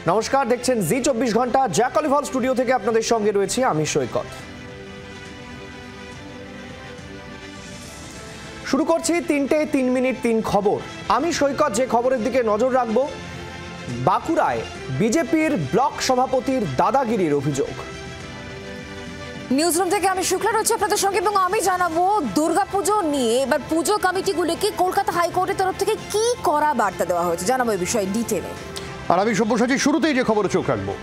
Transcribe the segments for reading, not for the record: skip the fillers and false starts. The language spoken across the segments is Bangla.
নমস্কার, দেখছেন জি 24 ঘন্টা। জ্যাক অলিভার স্টুডিও থেকে আপনাদের সঙ্গে রয়েছি আমি সৈকত। শুরু করছি 3 মিনিট 3 খবর। আমি সৈকত যে খবরের দিকে নজর রাখব, বাঁকুড়ায় বিজেপির ব্লক সভাপতির দাদাগিরির অভিযোগ। নিউজরুম থেকে আমি শুক্লা রয়েছে আপনাদের সঙ্গে এবং আমি জানাবো দুর্গাপুজো নিয়ে এবার পুজো কমিটিগুলিকে কলকাতা হাইকোর্টের তরফ থেকে কি করা বার্তা দেওয়া হয়েছে জানাবো এই বিষয়ে ডিটেলে। আর আমি সব্যসাচী শুরুতেই যে খবরে চোখ রাখবো,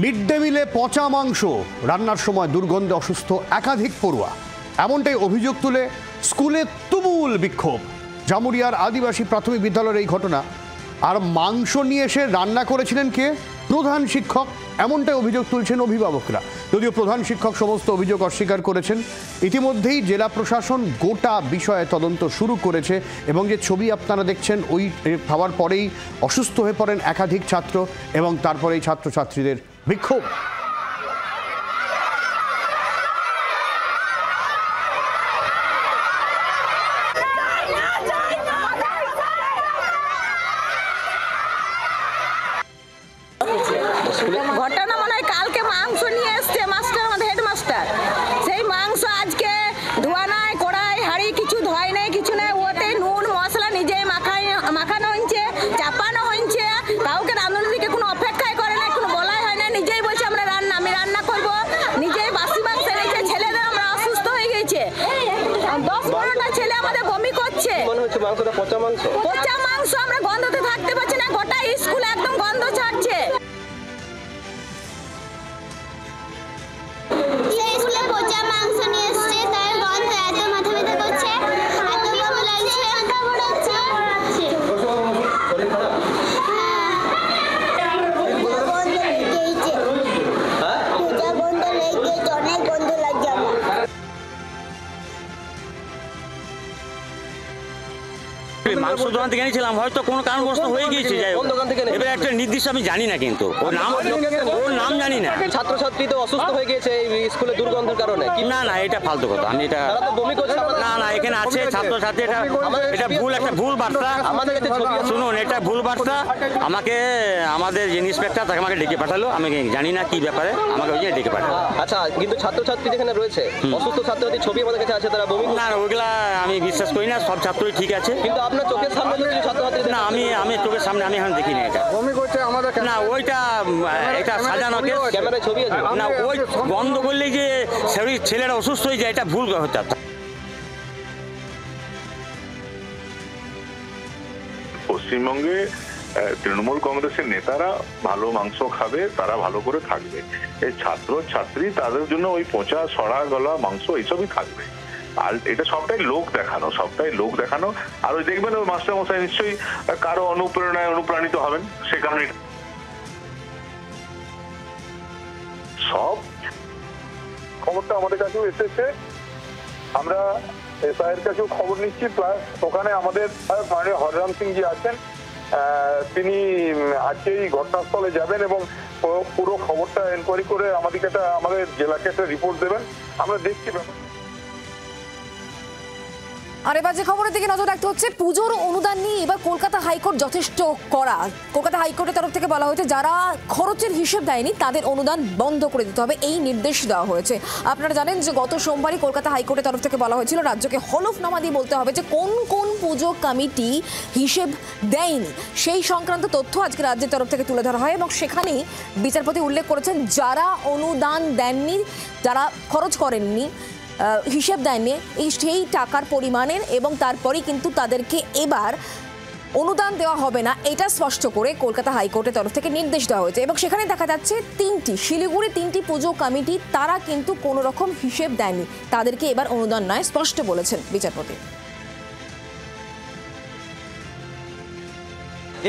মিড ডে মিলে পচা মাংস রান্নার সময় দুর্গন্ধে অসুস্থ একাধিক পড়ুয়া, এমনটাই অভিযোগ তুলে স্কুলে তুমুল বিক্ষোভ। জামুরিয়ার আদিবাসী প্রাথমিক বিদ্যালয়ের এই ঘটনা। আর মাংস নিয়ে এসে রান্না করেছিলেন কে? প্রধান শিক্ষক, এমনটাই অভিযোগ তুলছেন অভিভাবকরা। যদিও প্রধান শিক্ষক সমস্ত অভিযোগ অস্বীকার করেছেন। ইতিমধ্যেই জেলা প্রশাসন গোটা বিষয়ে তদন্ত শুরু করেছে এবং যে ছবি আপনারা দেখছেন, ওই খাওয়ার পরেই অসুস্থ হয়ে পড়েন একাধিক ছাত্র এবং তারপরেই ছাত্রছাত্রীদের বিক্ষোভ। ঘটনা মনে হয় কালকে মাংস নিয়ে এসছে মাস্টার, আমাদের হেডমাস্টার। সেই মাংস আজকে ধোয়া নাই, কড়াই হাঁড়ি কিছু ধোয় নেই, কিছু নেই। ওতে নুন মশলা নিজেই মাখানো হয়েছে, চাপানো হয়েছে। কাউকে রান্নার দিকে কোনো অপেক্ষাই করে না, কোনো বলাই হয় না। নিজেই বলছে আমি রান্না করব, নিজেই বাসি মাংস এনেছে। ছেলেদের আমরা অসুস্থ হয়ে গেছে, 10-12টা ছেলে আমাদের বমি করছে। পচা মাংস, আমরা গন্ধতে থাকতে পারছি না। গোটা স্কুল একদম গন্ধ ছাড়ছে। মাংস দোকান থেকে এনেছিলাম, হয়তো কোনো কারণবশত হয়ে গিয়েছে। যাই হোক, এবার একটা নির্দিষ্ট আমি জানি না, কিন্তু ওর নাম জানি না। ছাত্রছাত্রী তো অসুস্থ হয়ে গেছে এই স্কুলে দুর্গন্ধের কারণে। না এটা ফালতু কথা। আমি এটা না এখানে আছে ছাত্রছাত্রী, এটা ভুল বার্তা। শুনুন, এটা ভুল বার্তা। আমাকে আমাদের যে ইন্সপেক্টর তাকে আমাকে ডেকে পাঠালো, আমি জানি না কি ব্যাপারে, আমাকে ওই ডেকে পাঠালো। আচ্ছা, কিন্তু ছাত্রছাত্রী যেখানে রয়েছে, অসুস্থ ছাত্রছাত্রীর ছবি আমাদের কাছে আছে, তারা বমি। না ওইগুলা আমি বিশ্বাস করি না, সব ছাত্রই ঠিক আছে। কিন্তু আপনার চোখের সামনে যদি ছাত্রছাত্রী না, আমি চোখের সামনে আমি এখন দেখিনি এটা। বমি করছে আমাদের না, ওইটা এটা সাজানো কেস, ক্যামেরায় ছবি আছে না। ওই বন্ধ করলে যে ছেলেরা অসুস্থ হয়ে যায়, এটা ভুল হতে। পশ্চিমবঙ্গে তৃণমূল কংগ্রেসের নেতারা ভালো মাংস খাবে, তারা ভালো করে থাকবে। এই ছাত্রছাত্রী তাদের জন্য ওই পচা সড়া গলা মাংস এইসবই থাকবে। আর এটা সবটাই লোক দেখানো। আর ওই দেখবেন ওই মাস্টার মশাই নিশ্চয়ই কারো অনুপ্রেরণায় অনুপ্রাণিত হবেন, সে কারণে সব খবরটা আমাদের কাছেও এসেছে। আমরা এসআইয়ের কাছেও খবর নিচ্ছি, প্লাস ওখানে আমাদের মাননীয় হররাম সিং জি আছেন, তিনি আজকেই ঘটনাস্থলে যাবেন এবং পুরো খবরটা এনকোয়ারি করে আমাদের জেলাকে একটা রিপোর্ট দেবেন। আমরা দেখছি ব্যাপার। আর এবার যে খবরের দিকে নজর রাখতে হচ্ছে, পুজোর অনুদান নিয়ে এবার কলকাতা হাইকোর্ট যথেষ্ট কড়া। কলকাতা হাইকোর্টের তরফ থেকে বলা হয়েছে যারা খরচের হিসেব দেয়নি তাদের অনুদান বন্ধ করে দিতে হবে, এই নির্দেশ দেওয়া হয়েছে। আপনারা জানেন যে গত সোমবারই কলকাতা হাইকোর্টের তরফ থেকে বলা হয়েছিল রাজ্যকে হলফনামা দিয়ে বলতে হবে যে কোন কোন পুজো কমিটি হিসেব দেয়নি। সেই সংক্রান্ত তথ্য আজকে রাজ্যের তরফ থেকে তুলে ধরা হয় এবং সেখানেই বিচারপতি উল্লেখ করেছেন যারা অনুদান দেননি, যারা খরচ করেননি, হিসেব দেয়নি সেই টাকার পরিমাণের, এবং তারপরেই কিন্তু তাদেরকে এবার অনুদান দেওয়া হবে না, এটা স্পষ্ট করে কলকাতা হাইকোর্টের তরফ থেকে নির্দেশ দেওয়া হয়েছে। এবং সেখানে দেখা যাচ্ছে শিলিগুড়ি 3টি পুজো কমিটি তারা কিন্তু কোনো রকম হিসেব দেয়নি, তাদেরকে এবার অনুদান নয়, স্পষ্ট বলেছেন বিচারপতি।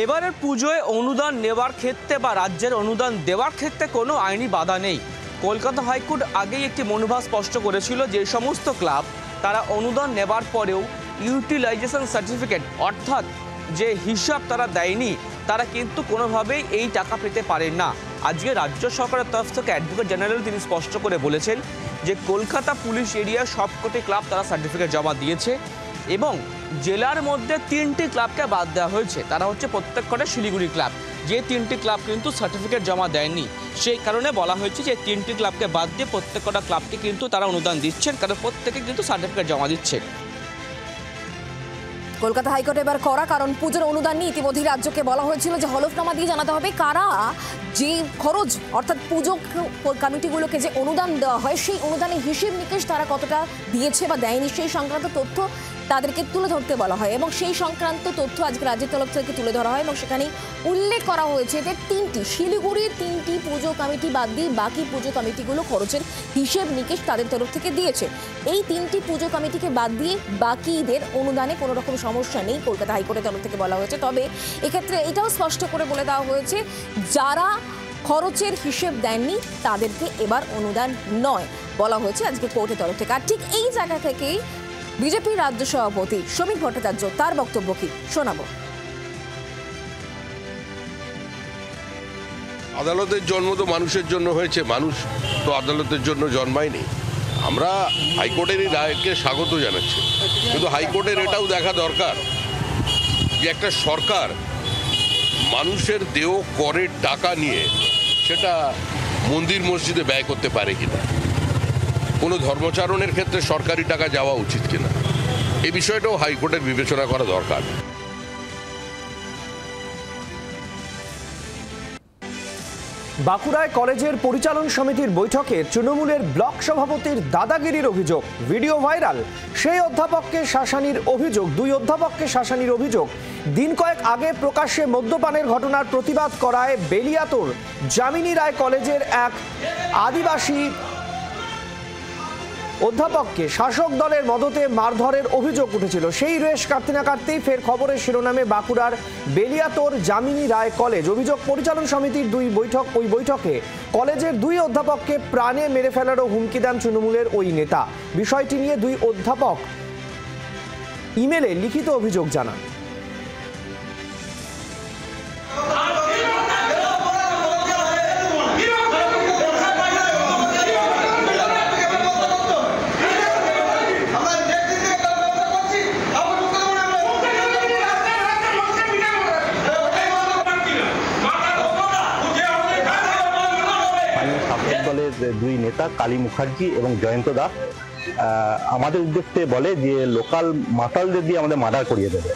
এবারের পুজোয় অনুদান নেওয়ার ক্ষেত্রে বা রাজ্যের অনুদান দেওয়ার ক্ষেত্রে কোনো আইনি বাধা নেই। কলকাতা হাইকোর্ট আগেই একটি মনোভাব স্পষ্ট করেছিল যে সমস্ত ক্লাব তারা অনুদান নেবার পরেও ইউটিলাইজেশন সার্টিফিকেট অর্থাৎ যে হিসাব তারা দেয়নি তারা কিন্তু কোনোভাবেই এই টাকা পেতে পারেন না। আজকে রাজ্য সরকারের তরফ থেকে অ্যাডভোকেট জেনারেল তিনি স্পষ্ট করে বলেছেন যে কলকাতা পুলিশ এরিয়া সবকটি ক্লাব তারা সার্টিফিকেট জমা দিয়েছে এবং জেলার মধ্যে 3টি ক্লাবকে বাদ দেওয়া হয়েছে। তারা হচ্ছে প্রত্যেক কটা শিলিগুড়ি ক্লাব। যে 3টি ক্লাব কিন্তু সার্টিফিকেট জমা দেয়নি, সেই কারণে বলা হয়েছে যে 3টি ক্লাবকে বাদ দিয়ে প্রত্যেকটা ক্লাবকে কিন্তু তারা অনুদান দিচ্ছেন, কারণ প্রত্যেকে কিন্তু সার্টিফিকেট জমা দিচ্ছে। কলকাতা হাইকোর্ট এবার করা, কারণ পুজোর অনুদান নিয়ে ইতিমধ্যেই রাজ্যকে বলা হয়েছিল যে হলফনামা দিয়ে জানাতে হবে কারা যে খরচ অর্থাৎ পুজো কমিটিগুলোকে যে অনুদান দেওয়া হয় সেই অনুদানের হিসেব নিকেশ তারা কতটা দিয়েছে বা দেয়নি সেই সংক্রান্ত তথ্য তাদেরকে তুলে ধরতে বলা হয়, এবং সেই সংক্রান্ত তথ্য আজকে রাজ্যের তরফ থেকে তুলে ধরা হয় এবং সেখানে উল্লেখ করা হয়েছে যে শিলিগুড়ির 3টি পুজো কমিটি বাদ দিয়ে বাকি পুজো কমিটিগুলো খরচের হিসেব নিকেশ তাদের তরফ থেকে দিয়েছে। এই 3টি পুজো কমিটিকে বাদ দিয়ে বাকিদের অনুদানে কোনো রকম সমস্যা নেই কলকাতা হাইকোর্টের তরফ থেকে বলা হয়েছে। তবে এক্ষেত্রে এটাও স্পষ্ট করে বলে দেওয়া হয়েছে যারা খরচের হিসেব দেননি তাদেরকে এবার অনুদান নয় বলা হয়েছে আজকে কোর্টের তরফ থেকে। আর ঠিক এই জায়গা থেকেই বিজেপির রাজ্য সভাপতি সমীর ভট্টাচার্য তার বক্তব্য কি শোনাবো। আদালতের জন্ম তো মানুষের জন্য হয়েছে, মানুষ তো আদালতের জন্য জন্মায়নি। আমরা হাইকোর্টের এই রায়কে স্বাগত জানাচ্ছি, কিন্তু হাইকোর্টের এটাও দেখা দরকার যে একটা সরকার মানুষের দেয় করের টাকা নিয়ে সেটা মন্দির মসজিদে ব্যয় করতে পারে কিনা, কোনো ধর্মচারণের ক্ষেত্রে সরকারি টাকা যাওয়া উচিত কিনা, এই বিষয়টাও হাইকোর্টের বিবেচনা করা দরকার। বাঁকুড়ায় কলেজের পরিচালন সমিতির বৈঠকে তৃণমূলের ব্লক সভাপতির দাদাগিরির অভিযোগ, ভিডিও ভাইরাল। সেই অধ্যাপককে শাসানির অভিযোগ, 2 অধ্যাপককে শাসানির অভিযোগ। দিন কয়েক আগে প্রকাশ্যে মদ্যপানের ঘটনার প্রতিবাদ করায় বেলিয়াতোর যামিনী রায় কলেজের এক আদিবাসী অধ্যাপককে শাসক দলের মদতে মারধরের অভিযোগ উঠেছিল। সেই রেশ কাটতে না কাটতেই ফের খবরের শিরোনামে বাঁকুড়ার বেলিয়াতোর যামিনী রায় কলেজ। অভিযোগ, পরিচালন সমিতির ওই বৈঠকে কলেজের 2 অধ্যাপককে প্রাণে মেরে ফেলারও হুমকি দেন তৃণমূলের ওই নেতা। বিষয়টি নিয়ে 2 অধ্যাপক ইমেলে লিখিত অভিযোগ জানান। দলের 2 নেতা কালী মুখার্জি এবং জয়ন্ত দাস আমাদের উদ্দেশ্যে বলে যে লোকাল মাতালদের দিয়ে আমাদের মার্ডার করিয়ে দেবে।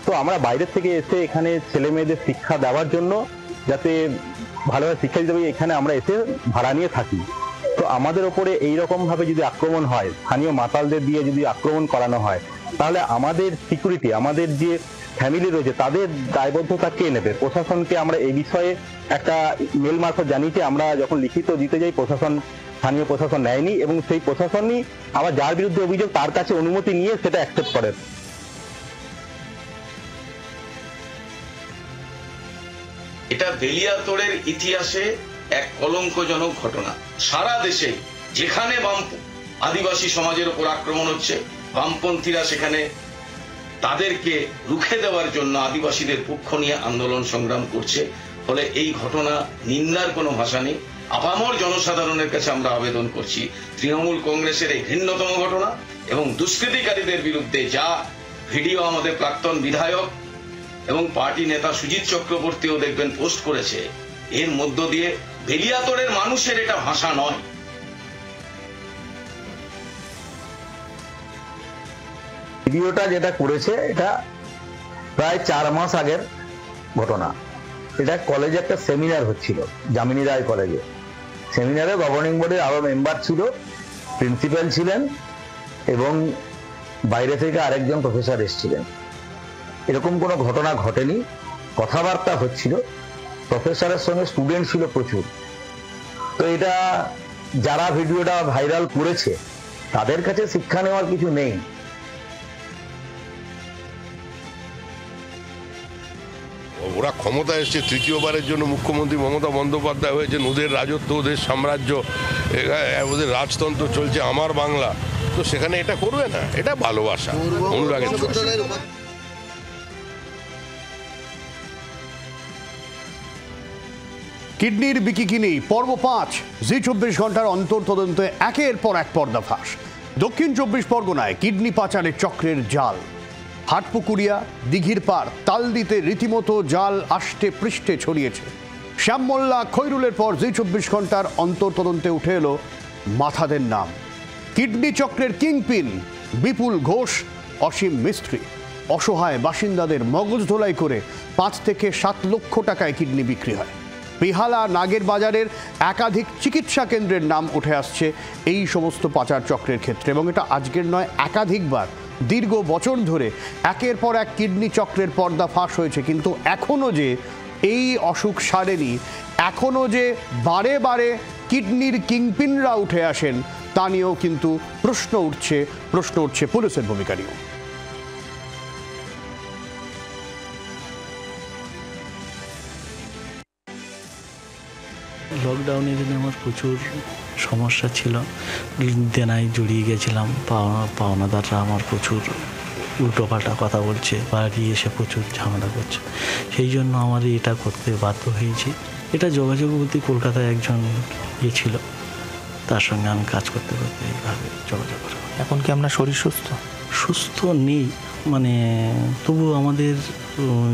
তো আমরা বাইরের থেকে এসে এখানে ছেলে মেয়েদের শিক্ষা দেওয়ার জন্য, যাতে ভালোভাবে শিক্ষা দিতে পারি, এখানে আমরা এসে ভাড়া নিয়ে থাকি। তো আমাদের ওপরে এইরকম ভাবে যদি আক্রমণ হয়, স্থানীয় মাতালদের দিয়ে যদি আক্রমণ করানো হয়, তাহলে আমাদের সিকিউরিটি, আমাদের যে ফ্যামিলি রয়েছে তাদের দায়বদ্ধতা কে নেবে? প্রশাসনকে আমরা এই বিষয়ে একটা মেল মারফত জানিয়েছি। আমরা যখন লিখিত দিতে যাই, স্থানীয় প্রশাসন নেয়নি, এবং সেই প্রশাসনই আবার যার বিরুদ্ধে অভিযোগ তার কাছে অনুমতি নিয়ে সেটা অ্যাকসেপ্ট করে। এটা বেলিয়াতোড়ের ইতিহাসে এক কলঙ্কজনক ঘটনা। সারা দেশে যেখানে আদিবাসী সমাজের উপর আক্রমণ হচ্ছে, বামপন্থীরা সেখানে তাদেরকে রুখে দেওয়ার জন্য আদিবাসীদের পক্ষ নিয়ে আন্দোলন সংগ্রাম করছে। ফলে এই ঘটনা নিন্দার কোনো ভাষা নেই। আপামর জনসাধারণের কাছে আমরা আবেদন করছি, তৃণমূল কংগ্রেসের এই ঘৃণ্যতম ঘটনা এবং দুষ্কৃতিকারীদের বিরুদ্ধে যা ভিডিও আমাদের প্রাক্তন বিধায়ক এবং পার্টি নেতা সুজিত চক্রবর্তীও দেখবেন পোস্ট করেছে, এর মধ্য দিয়ে বেলিয়াতোড়ের মানুষের এটা ভাষা নয়। ভিডিওটা যেটা করেছে এটা প্রায় 4 মাস আগের ঘটনা। এটা কলেজে একটা সেমিনার হচ্ছিল, যামিনী রায় কলেজে। সেমিনারে গভর্নিং বোর্ডের আরো মেম্বার ছিল, প্রিন্সিপাল ছিলেন এবং বাইরে থেকে আরেকজন প্রফেসর এসেছিলেন। এরকম কোনো ঘটনা ঘটেনি, কথাবার্তা হচ্ছিল। প্রফেসরের সঙ্গে স্টুডেন্ট ছিল প্রচুর। তো এটা যারা ভিডিওটা ভাইরাল করেছে তাদের কাছে শিক্ষা নেওয়ার কিছু নেই। ওরা ক্ষমতা এসছে, তৃতীয়বারের জন্য মুখ্যমন্ত্রী মমতা বন্দ্যোপাধ্যায় হয়েছেন, ওদের রাজত্ব, ওদের সাম্রাজ্য, ওদের রাজতন্ত্র চলছে, আমার বাংলা। তো সেখানে এটা করবে না, এটা ভালোবাসা, অনুরাগের ছোঁয়া। কিডনির বিকিকিনি পর্ব 5, জি 24 ঘন্টার অন্তর্তদন্তে একের পর এক পর্দাফাঁস। দক্ষিণ 24 পরগনায় কিডনি পাচারের চক্রের জাল। হাটপুকুরিয়া, দিঘির পাড়, তালদিতে রীতিমতো জাল আষ্টে পৃষ্ঠে ছড়িয়েছে। শ্যাম মোল্লা, খৈরুলের পর জি 24 ঘন্টার অন্তর্তদন্তে উঠে এলো মাথাদের নাম। কিডনি চক্রের কিংপিন বিপুল ঘোষ, অসীম মিস্ত্রি। অসহায় বাসিন্দাদের মগজ ধোলাই করে 5 থেকে 7 লক্ষ টাকায় কিডনি বিক্রি হয়। বেহালা, নাগের বাজারের একাধিক চিকিৎসা কেন্দ্রের নাম উঠে আসছে এই সমস্ত পাচার চক্রের ক্ষেত্রে, এবং এটা আজকের নয়, একাধিকবার দীর্ঘ বছর ধরে একের পর এক কিডনি চক্রের পর্দা ফাঁস হয়েছে। কিন্তু এখনও যে এই অসুখ সারেনি, এখনও যে বারে বারে কিডনির কিংপিনরা উঠে আসেন, তা নিয়েও কিন্তু প্রশ্ন উঠছে পুলিশের ভূমিকা নিয়েও। লকডাউনের দিনে আমার প্রচুর সমস্যা ছিল, দেনায় জড়িয়ে গেছিলাম। পাওনাদাররা আমার প্রচুর উল্টোপাল্টা কথা বলছে, বাড়ি এসে প্রচুর ঝামেলা করছে। সেই জন্য আমার এটা করতে বাধ্য হয়েছি। এটা যোগাযোগ বলতে কলকাতায় একজন ছিল, তার সঙ্গে আমি কাজ করতে করতে এইভাবে যোগাযোগ করব। এখন কি আপনার শরীর সুস্থ নেই, মানে তবু আমাদের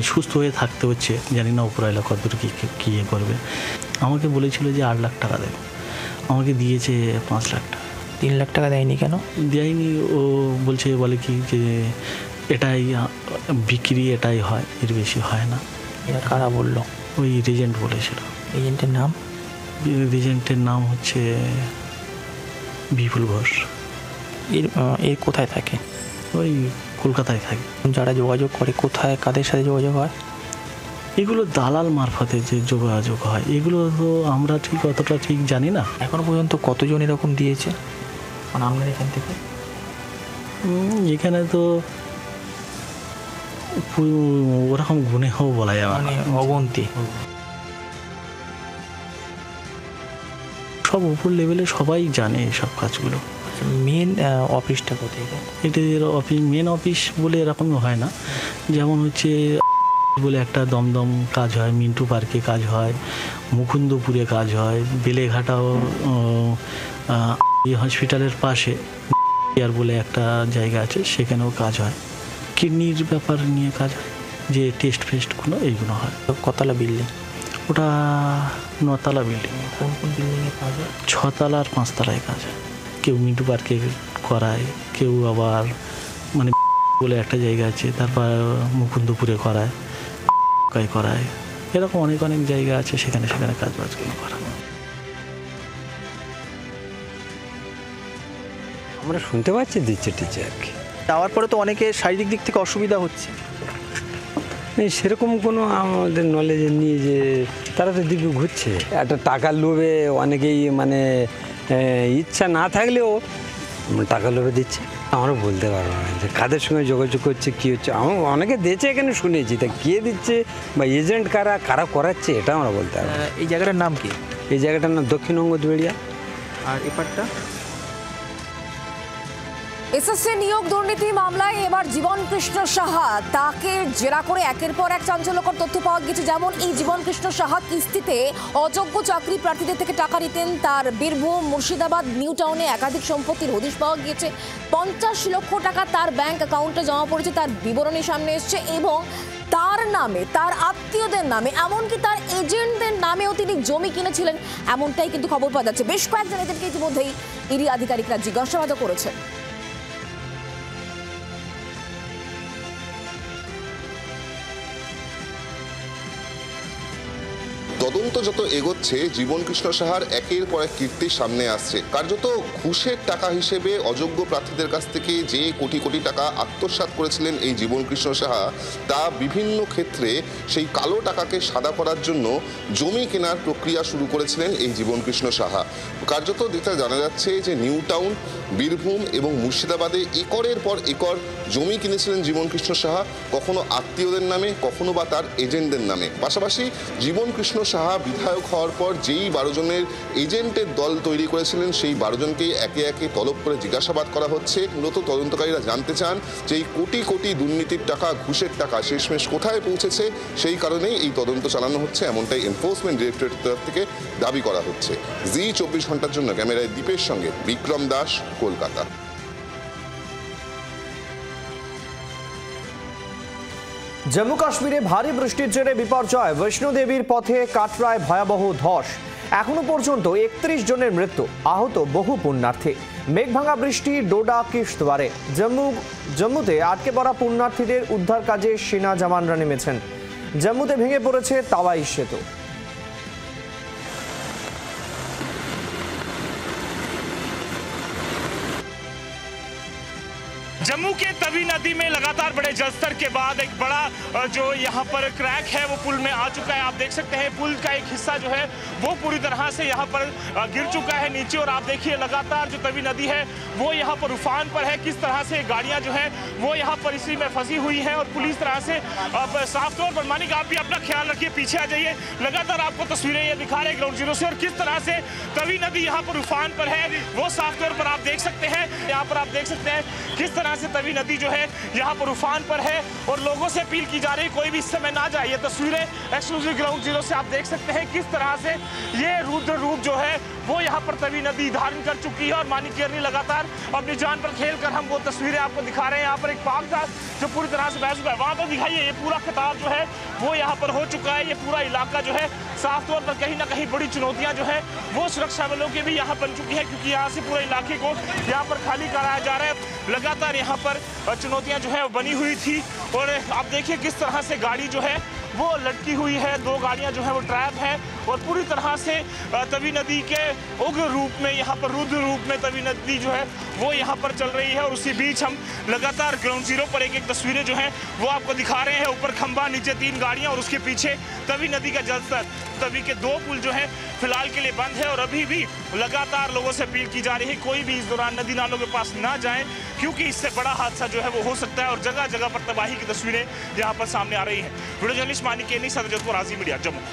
সুস্থ হয়ে থাকতে হচ্ছে। জানি না উপরওয়ালা কতদূর কী করবে। আমাকে বলেছিল যে 8 লাখ টাকা দেবে, আমাকে দিয়েছে 5 লাখ টাকা। 3 লাখ টাকা দেয়নি কেন? দেয়নি, ও বলে কি যে এটাই বিক্রি, এটাই হয়, এর বেশি হয় না। এটা কারা বললো? ওই রিজেন্ট বলেছিল। এজেন্টের নাম? রিজেন্টের নাম হচ্ছে বিপুল ঘোষ। এর কোথায় থাকে? ওই কলকাতায় থাকে। যারা যোগাযোগ করে কোথায়, কাদের সাথে যোগাযোগ হয়? এগুলো দালাল মারফতে যে যোগাযোগ হয়, এগুলো তো আমরা ঠিক অতটা ঠিক জানি না। এখনো পর্যন্ত কতজন এরকম দিয়েছে মানে আপনার এখান থেকে? এখানে তো ওরকম গুণেও বলা যাবে মানে অগন্তি। সব উপর লেভেলে সবাই জানে সব কাজগুলো। মেন অফিসটা কোথায়? এটাদের অফিস, মেন অফিস বলে এরকমই হয় না। যেমন হচ্ছে বলে একটা দমদম কাজ হয়, মিন্টু পার্কে কাজ হয়, মুকুন্দপুরে কাজ হয়, বেলেঘাটাও হসপিটালের পাশে আর বলে একটা জায়গা আছে, সেখানেও কাজ হয়। কিডনির ব্যাপার নিয়ে কাজ হয়, যে টেস্ট ফেস্টগুলো এইগুলো হয়। কতলা বিল্ডিং? ওটা 9 তলা বিল্ডিং। কোন কোন বিল্ডিংয়ে কাজ হয়? 6 তলা আর 5 তলায় কাজ হয়। কেউ মিন্টু পার্কে করায়, কেউ আবার মানে বলে একটা জায়গা আছে, তারপর মুকুন্দপুরে করায়, এরকম অনেক জায়গা আছে, সেখানে কাজ বাজগুলো করা। আমরা শুনতে পাচ্ছি দিচ্ছে টিচে আর কি। যাওয়ার পরে তো অনেকে শারীরিক দিক থেকে অসুবিধা হচ্ছে। সেরকম কোনো আমাদের নলেজে নিয়ে যে তারা তো দিকে ঘুরছে একটা টাকার লোভে, অনেকেই মানে ইচ্ছা না থাকলেও টাকা লোভে দিচ্ছে। আমরা বলতে পারবো না যে কাদের সঙ্গে যোগাযোগ করছে, কী হচ্ছে। আমার অনেকে দিয়েছে, এখানে শুনেছি, তা কে দিচ্ছে বা এজেন্ট কারা করাচ্ছে এটা আমরা বলতে পারবো। এই জায়গাটার নাম কি? এই জায়গাটার নাম দক্ষিণবঙ্গ দুবেড়িয়া। আর এপারটা এসএসসি নিয়োগ দুর্নীতি মামলায় এবার জীবন কৃষ্ণ সাহা, তাকে জেরা করে একের পর এক চাঞ্চল্যকর তথ্য পাওয়া গেছে। যেমন এই জীবন কৃষ্ণ সাহা কিস্তিতে অযোগ্য চাকরি প্রার্থীদের থেকে টাকা নিতেন। তার বীরভূম, মুর্শিদাবাদ, নিউ টাউনে একাধিক সম্পত্তির হদিশ পাওয়া গিয়েছে। 50 লক্ষ টাকা তার ব্যাংক অ্যাকাউন্টে জমা পড়েছে, তার বিবরণী সামনে এসছে। এবং তার নামে, তার আত্মীয়দের নামে, এমনকি তার এজেন্টদের নামেও তিনি জমি কিনেছিলেন, এমনটাই কিন্তু খবর পাওয়া যাচ্ছে। বেশ কয়েকজন এজেন্টকে ইতিমধ্যেই ইডি আধিকারিকরা জিজ্ঞাসাবাদও করেছেন। তদন্ত যত এগোচ্ছে, জীবন কৃষ্ণ সাহার একের পর এক কীর্তি সামনে আসছে। কার্যত ঘুষের টাকা হিসেবে অযোগ্য প্রার্থীদের কাছ থেকে যে কোটি কোটি টাকা আত্মসাৎ করেছিলেন এই জীবন কৃষ্ণ সাহা, তা বিভিন্ন ক্ষেত্রে সেই কালো টাকাকে সাদা করার জন্য জমি কেনার প্রক্রিয়া শুরু করেছিলেন এই জীবন কৃষ্ণ সাহা। কার্যত যেটা জানা যাচ্ছে যে নিউ টাউন, বীরভূম এবং মুর্শিদাবাদে একরের পর একর জমি কিনেছিলেন জীবন কৃষ্ণ সাহা, কখনো আত্মীয়দের নামে, কখনো বা তার এজেন্টদের নামে। পাশাপাশি জীবন কৃষ্ণ সাহা বিধায়ক হওয়ার পর যেই 12 জনের এজেন্টের দল তৈরি করেছিলেন, সেই 12 জনকেই একে একে তলব করে জিজ্ঞাসাবাদ করা হচ্ছে। মূলত তদন্তকারীরা জানতে চান যে এই কোটি কোটি দুর্নীতির টাকা, ঘুষের টাকা শেষমেশ কোথায় পৌঁছেছে। সেই কারণেই এই তদন্ত চালানো হচ্ছে, এমনটাই এনফোর্সমেন্ট ডিরেক্টরেটের তরফ থেকে দাবি করা হচ্ছে। জি 24 ঘন্টার জন্য ক্যামেরায় দীপের সঙ্গে বিক্রম দাস, কলকাতা। জম্মু কাশ্মীরে ভারী বৃষ্টির জেরে বিপর্যয়, বৈষ্ণোদেবীর পথে কাটরায় ভয়াবহ ধস। এখনো পর্যন্ত 31 জনের মৃত্যু, আহত বহু পুণ্যার্থী। মেঘভাঙা বৃষ্টি ডোডা কিশতওয়ারে। জম্মুতে আটকে পড়া পুণ্যার্থীদের উদ্ধার কাজে সেনা জওয়ানরা নেমেছেন। জম্মুতে ভেঙে পড়েছে তাওয়াই সেতু। जम्मू के तवी नदी में लगातार बड़े जलस्तर के बाद एक बड़ा जो यहाँ पर क्रैक है वो पुल में आ चुका है। आप देख सकते हैं पुल का एक हिस्सा जो है वो पूरी तरह से यहाँ पर गिर चुका है नीचे। और आप देखिए लगातार जो तवी नदी है वो यहाँ पर उफान पर है। किस तरह से गाड़ियाँ जो है वो यहाँ पर इसी में फंसी हुई हैं और पुलिस तरह से अब साफ तौर पर मानिक आप भी अपना ख्याल रखिए, पीछे आ जाइए। लगातार आपको तस्वीरें ये दिखा रहे ग्राउंड जीरो से और किस तरह से तवी नदी यहाँ पर उफान पर है वो साफ तौर पर आप देख सकते हैं। यहाँ पर आप देख सकते हैं किस तरह से तवी नदी जो है यहाँ पर उफान पर है और लोगों से अपील की जा रही है कोई भी इस समय ना जाए। ये तस्वीरें एक्सक्लूसिव ग्राउंड जीरो से आप देख सकते हैं किस तरह से ये रुद्र रूप जो है वो यहाँ पर तवी नदी धारण कर चुकी है। और मानिक केरनी लगातार अपनी जान पर खेल कर हम वो तस्वीरें आपको दिखा रहे हैं। यहाँ पर एक पार्क था जो पूरी तरह से बह चुका है, वहां पर दिखाइए ये पूरा खिताब जो है वो यहाँ पर हो चुका है। ये पूरा इलाका जो है साफ तौर पर कहीं ना कहीं बड़ी चुनौतियां जो है वो सुरक्षा बलों के भी यहाँ बन चुकी है, क्योंकि यहाँ से पूरे इलाके को यहाँ पर खाली कराया जा रहा है। लगातार यहाँ पर चुनौतियां जो है बनी हुई थी और आप देखिए किस तरह से गाड़ी जो है वो लटकी हुई है। 2 गाड़ियां जो है वो ट्रैप है और पूरी तरह से तवी नदी के उग्र रूप में यहाँ पर रुद्र रूप में तवी नदी जो है वो यहाँ पर चल रही है। और उसी बीच हम लगातार ग्राउंड जीरो पर एक तस्वीरें जो हैं वो आपको दिखा रहे हैं। ऊपर खंबा, नीचे 3 गाड़ियां और उसके पीछे तवी नदी का जलस्तर। तवी के 2 पुल जो है फिलहाल के लिए बंद है और अभी भी लगातार लोगों से अपील की जा रही है कोई भी इस दौरान नदी नालों के पास ना जाए, क्योंकि इससे बड़ा हादसा जो है वो हो सकता है। और जगह जगह पर तबाही की तस्वीरें यहाँ पर सामने आ रही हैं। वीडियो जर्नलिस्ट मानिक केरनी, सदरजतपुर, आजी मीडिया, जम्मू।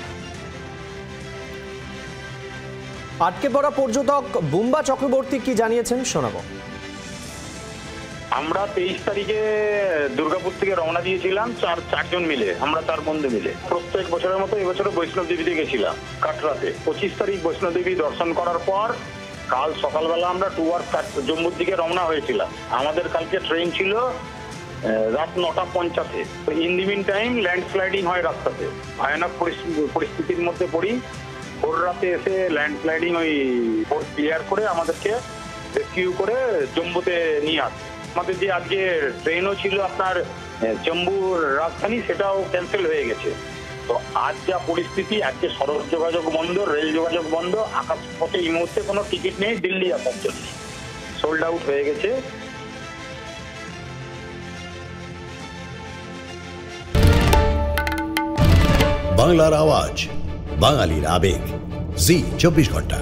আটকে পড়া পর্যটক বুম্বা চক্রবর্তী কি জানিয়েছেন শোনাবো। আমরা 23 তারিখে দুর্গাপুর থেকে রওনা দিয়েছিলাম চারজন মিলে, আমরা 4 বন্ধু মিলে। প্রত্যেক বছরের মতো এবছরও বৈষ্ণব দেবীতে গেছিলাম কাটরাতে। 25 তারিখ বৈষ্ণব দেবী দর্শন করার পর কাল সকালবেলা আমরা টুয়ার্ড জম্মুর দিকে রওনা হয়েছিলাম। আমাদের কালকে ট্রেন ছিল রাত 9:50। তো in the meantime landsliding হয় রাস্তাতে, ভয়ানক পরিস্থিতির মধ্যে পড়ি। ভোর রাতে এসে ল্যান্ডস্লাইডিং ওই বোর্ড ক্লিয়ার করে আমাদেরকে রেস্কিউ করে জম্মুতে নিয়ে আসে। আমাদের যে আজকে ট্রেনও ছিল আপনার জম্মুর রাজধানী, সেটাও ক্যান্সেল হয়ে গেছে। তো আজ যা পরিস্থিতি, আজকে সড়ক যোগাযোগ বন্ধ, রেল যোগাযোগ বন্ধ, আকাশ পথে এই মুহূর্তে কোনো টিকিট নেই দিল্লি আসার জন্য, সোল্ড আউট হয়ে গেছে। বাংলার আওয়াজ, বাঙালির আবেগ, জি 24 ঘন্টা।